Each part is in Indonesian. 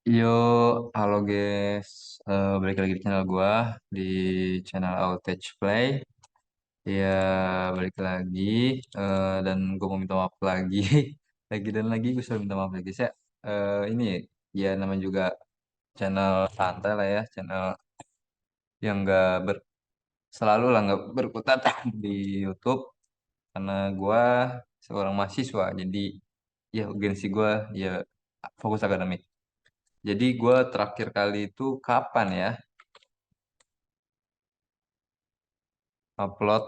Yo, halo guys. Balik lagi di channel gua di channel Outage Play. Ya, balik lagi. Dan gue mau minta maaf lagi, lagi dan lagi gue selalu minta maaf lagi. Saya ini ya namanya juga channel santai lah ya, channel yang nggak selalu lah nggak berkutat di YouTube karena gua seorang mahasiswa. Jadi ya urgensi gua ya fokus akademik. Jadi gua terakhir kali itu kapan ya upload.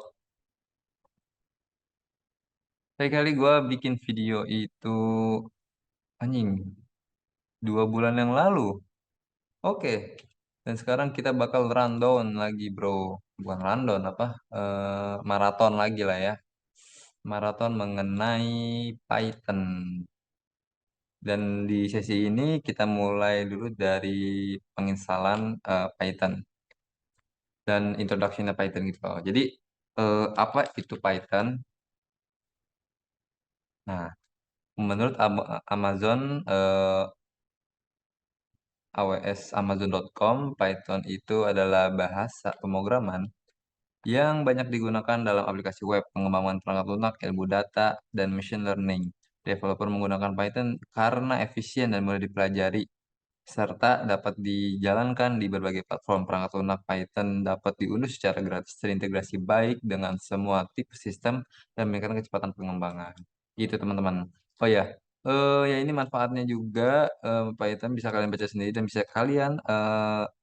Kali-kali gue bikin video itu anjing 2 bulan yang lalu. Oke. Dan sekarang kita bakal rundown lagi bro. Bukan rundown apa? Maraton lagi lah ya. Maraton mengenai Python. Dan di sesi ini kita mulai dulu dari penginstalan Python dan introduction Python gitu loh. Jadi apa itu Python? Nah, menurut Amazon AWS Amazon.com, Python itu adalah bahasa pemrograman yang banyak digunakan dalam aplikasi web, pengembangan perangkat lunak, ilmu data, dan machine learning. Developer menggunakan Python karena efisien dan mudah dipelajari, serta dapat dijalankan di berbagai platform. Perangkat lunak Python dapat diunduh secara gratis, terintegrasi baik dengan semua tipe sistem, dan meningkatkan kecepatan pengembangan. Gitu teman-teman. Oh ya, ya ini manfaatnya juga Python bisa kalian baca sendiri dan bisa kalian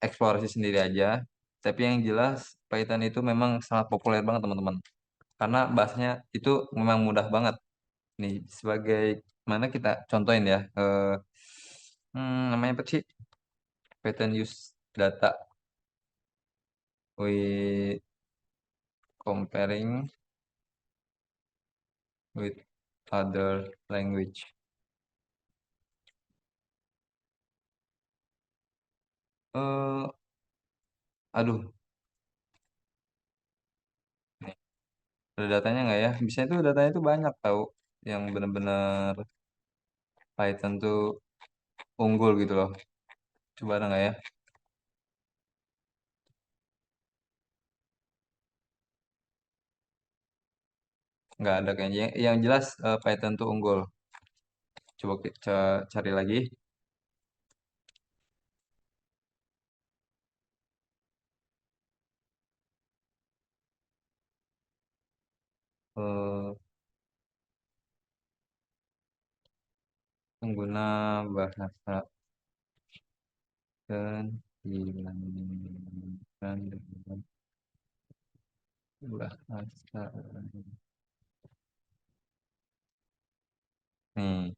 eksplorasi sendiri aja. Tapi yang jelas Python itu memang sangat populer banget teman-teman. Karena bahasanya itu memang mudah banget. Nih sebagai mana kita contohin ya. Namanya apa sih? Python use data with comparing with other language. eh Aduh, nih, ada datanya nggak ya? Bisa itu datanya itu banyak tahu yang benar-benar Python tuh unggul gitu loh. Coba ada nggak ya? Nggak ada kayaknya. Yang jelas Python tuh unggul. Coba kita cari lagi. eh Pengguna bahasa dan dibandingkan dengan bahasa. Nih,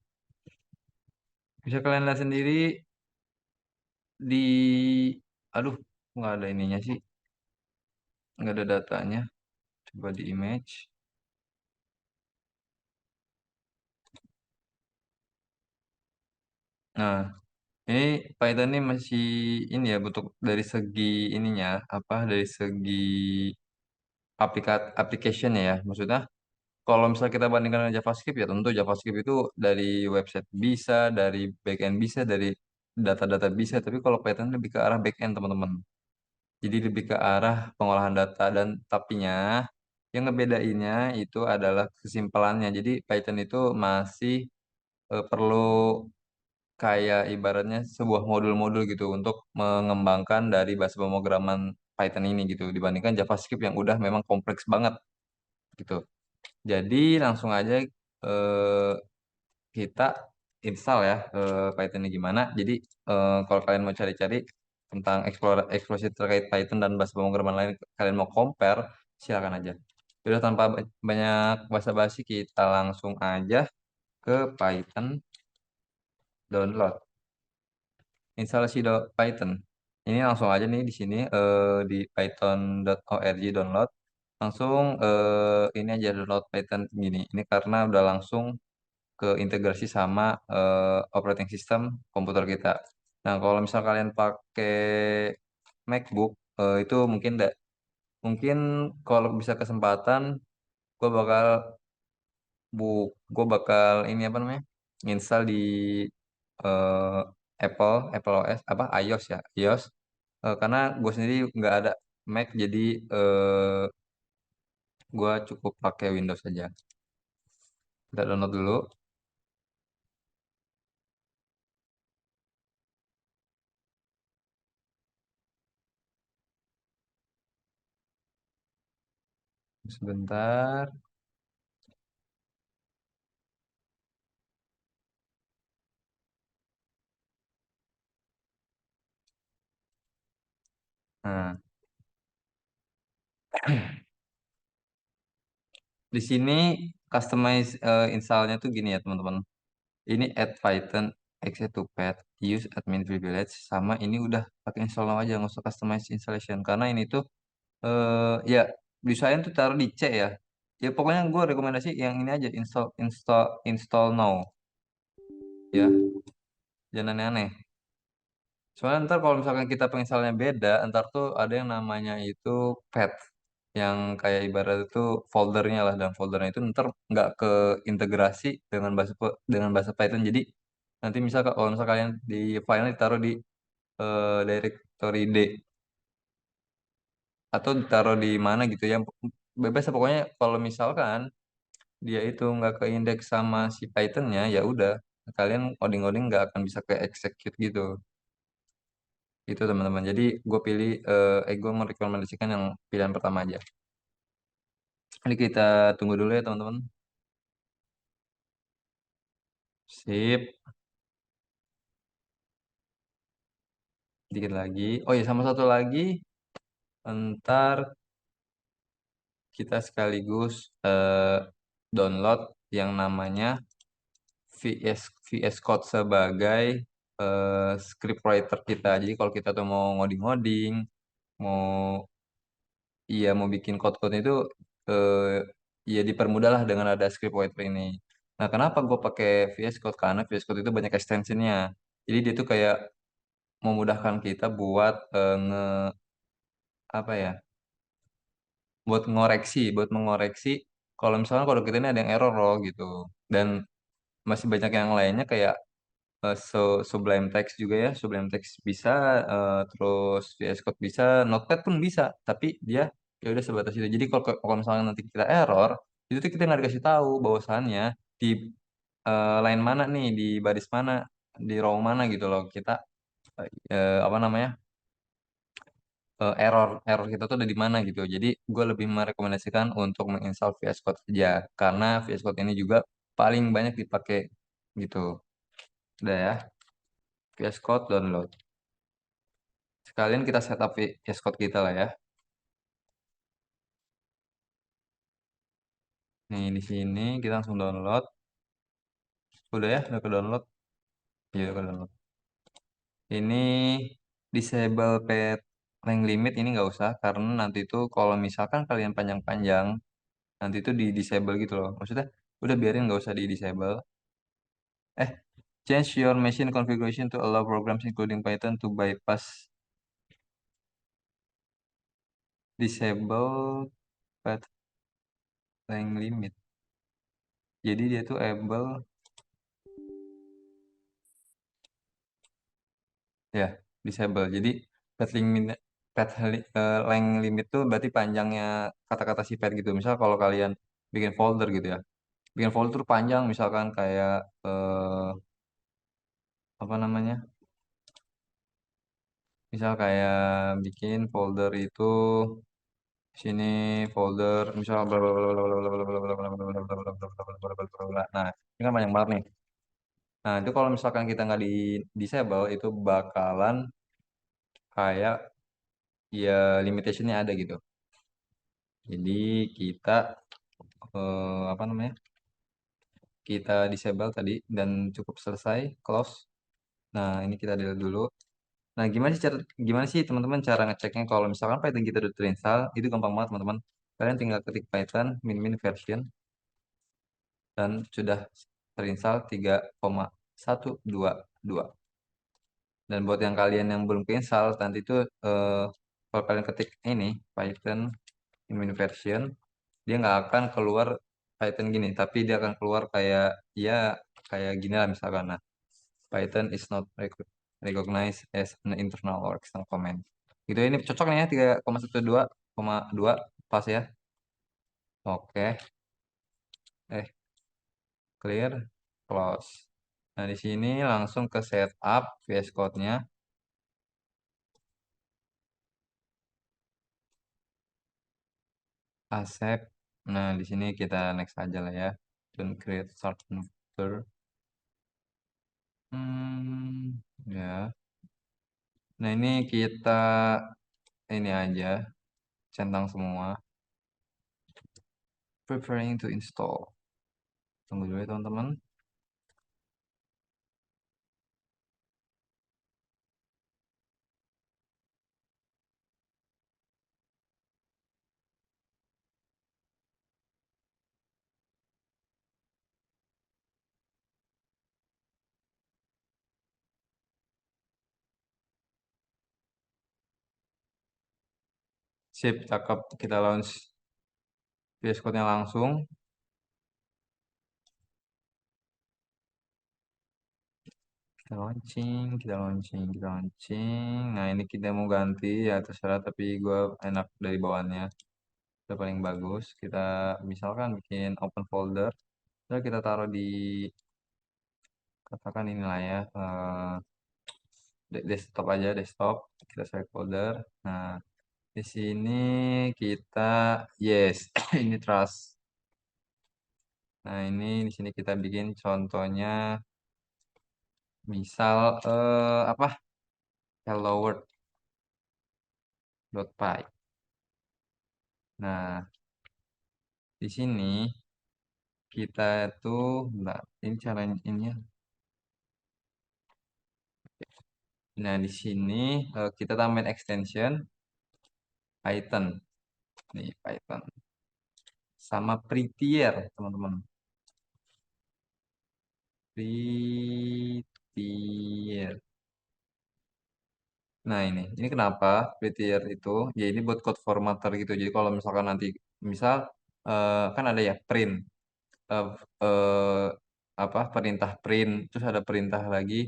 bisa kalian lihat sendiri di, aduh, nggak ada ininya sih, nggak ada datanya. Coba di image. Nah, ini Python ini masih ini ya bentuk dari segi ininya apa dari segi application ya. Maksudnya kalau misalnya kita bandingkan dengan JavaScript ya tentu JavaScript itu dari website bisa, dari backend bisa, dari data-data bisa. Tapi kalau Python lebih ke arah backend teman-teman. Jadi lebih ke arah pengolahan data dan tapinya yang ngebedainnya itu adalah kesimpulannya. Jadi Python itu masih perlu kayak ibaratnya sebuah modul-modul gitu untuk mengembangkan dari bahasa pemrograman Python ini gitu dibandingkan JavaScript yang udah memang kompleks banget gitu. Jadi langsung aja eh, kita install ya Pythonnya gimana. Jadi kalau kalian mau cari-cari tentang eksplorasi terkait Python dan bahasa pemrograman lain, kalian mau compare, silakan aja. Sudah tanpa banyak basa-basi, kita langsung aja ke Python download. Instalasi Python. Ini langsung aja nih di sini di python.org download. Langsung ini aja download Python gini. Ini karena udah langsung ke integrasi sama operating system komputer kita. Nah, kalau misal kalian pakai MacBook itu mungkin kalau bisa kesempatan gue bakal bu gue bakal ini apa namanya? Install di Apple OS apa iOS ya, iOS. Karena gue sendiri nggak ada Mac, jadi eh, gue cukup pakai Windows aja. Kita download dulu sebentar. Nah, di sini customize installnya tuh gini ya teman-teman. Ini add Python exe to pad, use admin privilege, sama ini udah pakai install now aja, nggak usah customize installation karena ini tuh ya desain tuh taruh di C ya. Ya pokoknya gue rekomendasi yang ini aja, install install install now ya, jangan aneh-aneh. Soalnya ntar kalau misalkan kita penginstalannya beda, ntar tuh ada yang namanya itu path, yang kayak ibarat itu foldernya lah, dan foldernya itu ntar nggak keintegrasi dengan bahasa Python. Jadi nanti misal kalau misal kalian di filenya ditaruh di directory D atau ditaruh di mana gitu ya, bebas ya pokoknya. Kalau misalkan dia itu nggak ke indeks sama si Pythonnya, ya udah kalian coding-coding nggak akan bisa ke execute gitu. Itu teman-teman. Jadi gue merekomendasikan yang pilihan pertama aja. Ini kita tunggu dulu ya teman-teman. Sip, dikit lagi. Oh ya, sama satu lagi, ntar kita sekaligus download yang namanya VS Code sebagai scriptwriter kita. Jadi kalau kita tuh mau ngoding-ngoding, mau mau bikin code-code itu eh, ya dipermudah lah dengan ada scriptwriter ini. Nah, kenapa gue pakai VS Code? Karena VS Code itu banyak extensionnya. Jadi dia tuh kayak memudahkan kita buat apa ya? Buat mengoreksi kalau misalnya kalau kita ini ada yang error loh gitu. Dan masih banyak yang lainnya kayak Sublime Text juga ya. Sublime Text bisa, terus VS Code bisa, Notepad pun bisa. Tapi dia ya udah sebatas itu. Jadi kalau misalnya nanti kita error, itu tuh kita nggak dikasih tahu bahwasannya di line mana nih, di baris mana, di row mana gitu loh. Kita apa namanya, error error kita tuh ada di mana gitu. Jadi gue lebih merekomendasikan untuk menginstal VS Code aja karena VS Code ini juga paling banyak dipakai gitu. Udah ya, VS Code download. Sekalian kita setup VS Code kita lah ya. Nih di sini kita langsung download. Udah ya, udah ke download. Iya, udah ke download. Ini disable pet length limit ini nggak usah karena nanti itu kalau misalkan kalian panjang-panjang nanti itu di disable gitu loh. Maksudnya udah biarin nggak usah di disable. Eh, change your machine configuration to allow programs including Python to bypass disable path length limit. Jadi dia tuh able ya, disable. Jadi path limit length limit tuh berarti panjangnya kata-kata si pet gitu. Misal kalau kalian bikin folder gitu ya. Bikin folder panjang misalkan kayak apa namanya? Misal kayak bikin folder itu sini folder misal bla bla bla bla bla bla bla bla bla bla bla bla bla bla bla bla bla bla bla. Nah, ini kan banyak banget nih. Nah, itu kalau misalkan kita nggak di disable itu bakalan kayak ya limitationnya ada gitu. Jadi kita apa namanya? Kita disable tadi dan cukup selesai close. Nah, ini kita delete dulu. Nah, gimana sih teman-teman cara ngeceknya kalau misalkan Python kita udah terinstall, itu gampang banget teman-teman. Kalian tinggal ketik Python min version dan sudah terinstall 3,122. Dan buat yang kalian yang belum keinstall, nanti itu kalau kalian ketik ini Python min version, dia nggak akan keluar Python gini, tapi dia akan keluar kayak ya kayak gini lah misalkan. Nah, Python is not required. recognize as an internal or external comment. Gitu ini cocok nih ya 3,12,2 pas ya. Oke, clear, close. Nah, di sini langsung ke setup VS Code-nya, accept. Nah, di sini kita next aja lah ya. Don't create start converter. Ya. Nah, ini kita ini aja centang semua. Preparing to install. Tunggu dulu ya teman-teman. Sip, cakep. Kita launch VS Code-nya langsung. Kita launching, kita launching, kita launching. Nah, ini kita mau ganti ya terserah, tapi gue enak dari bawaannya. Itu paling bagus. Kita misalkan bikin open folder. Lalu kita taruh di katakan inilah ya desktop aja, desktop. Kita select folder. Nah, di sini kita yes, ini trust. Nah, ini di sini kita bikin contohnya misal apa? Hello world.py. Nah, di sini kita tuh, nah, ini cara ini ya. Nah, di sini kita tambahin extension Python. Nih, Python. Sama prettier, teman-teman. Prettier. Nah, ini kenapa prettier itu? Ya, ini buat code formatter gitu. Jadi, kalau misalkan nanti, misal, kan ada ya print. eh, eh, apa perintah print, terus ada perintah lagi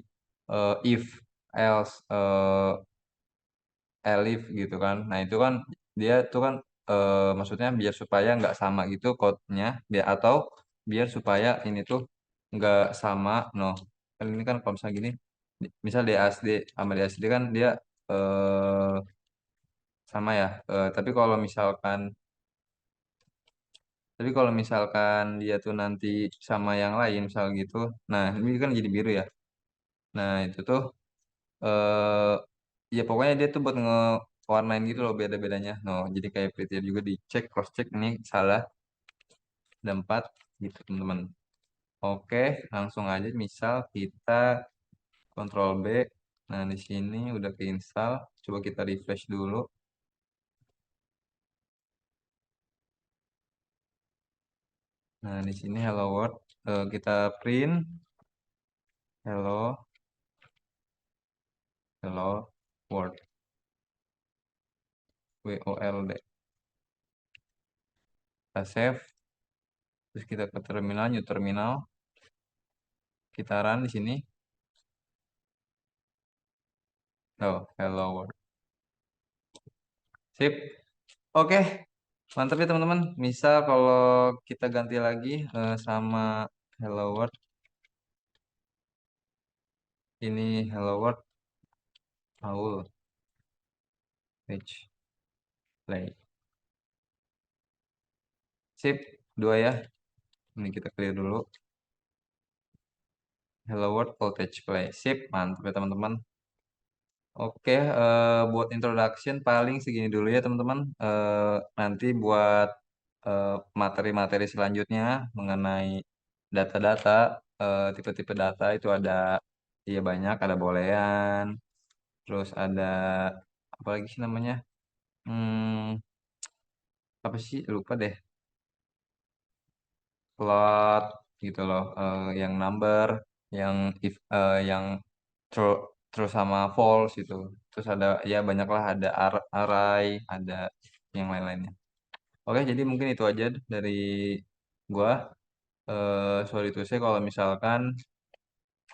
if, else, elif gitu kan. Nah, itu kan dia tuh kan maksudnya biar supaya nggak sama gitu code-nya, biar atau biar supaya ini tuh nggak sama. No, kan ini kan kalau misalnya gini, misal DASD sama DASD kan dia sama ya. Tapi kalau misalkan dia tuh nanti sama yang lain misal gitu, nah ini kan jadi biru ya. Nah, itu tuh eh ya pokoknya dia tuh buat ngewarnain gitu loh beda-bedanya. No, jadi kayak prettier juga dicek, cross check ini salah, ada 4 gitu teman-teman. Oke, langsung aja misal kita Ctrl B. Nah, di sini udah keinstall. Coba kita refresh dulu. Nah, di sini Hello World. Kita print Hello Hello World. WOLD. Kita save. Terus kita ke terminal, new terminal. Kita run di sini. Oh, Hello World. Sip. Oke, mantap ya teman-teman. Misal kalau kita ganti lagi sama Hello World, ini Hello World, Paul, page, play. Sip, dua ya. Ini kita clear dulu. Hello World, voltage play. Sip, mantap ya teman-teman. Oke, buat introduction paling segini dulu ya teman-teman. Nanti buat eh, materi-materi selanjutnya mengenai data-data, tipe-tipe data itu ada, iya banyak, ada boolean, terus ada apa lagi sih namanya? Hmm, apa sih? Lupa deh. Float gitu loh, yang number, yang if, yang true, true sama false gitu. Terus ada ya banyak lah, ada array, ada yang lain-lainnya. Oke, jadi mungkin itu aja dari gua. Sorry to say kalau misalkan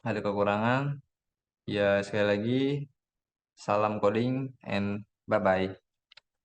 ada kekurangan. Ya, sekali lagi, salam coding and bye-bye.